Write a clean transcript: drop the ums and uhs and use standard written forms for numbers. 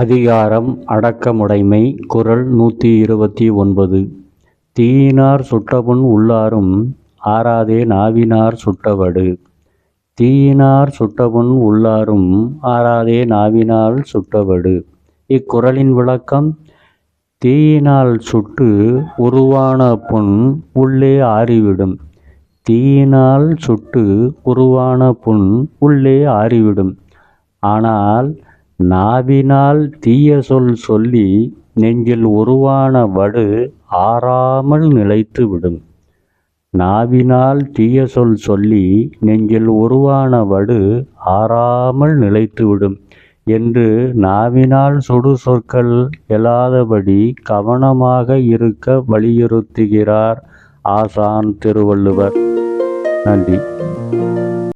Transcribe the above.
அதிகாரம் அடக்கமுடைமை. குறள் 129. தீயினார் சுட்டபுண் உள்ளாரும் ஆராதே நாவினார் சுட்டவடு. தீயினார் சுட்டபுண் உள்ளாரும் ஆராதே நாவினால் சுட்டவடு. இக்குறளின் விளக்கம்: தீயினால் சுட்டு உருவான புண் உள்ளே ஆறிவிடும். தீயினால் சுட்டு உருவான புண் உள்ளே ஆறிவிடும். ஆனால் நாவினால் தீய சொல் சொல்லி நெஞ்சில் உருவான வடு ஆறாமல் நிலைத்து விடும். நாவினால் தீய சொல் சொல்லி நெஞ்சில் உருவான வடு ஆறாமல் நிலைத்துவிடும் என்று நாவினால் சுடு சொற்கள் எழாதபடி கவனமாக இருக்க வலியுறுத்துகிறார் ஆசான் திருவள்ளுவர். நன்றி.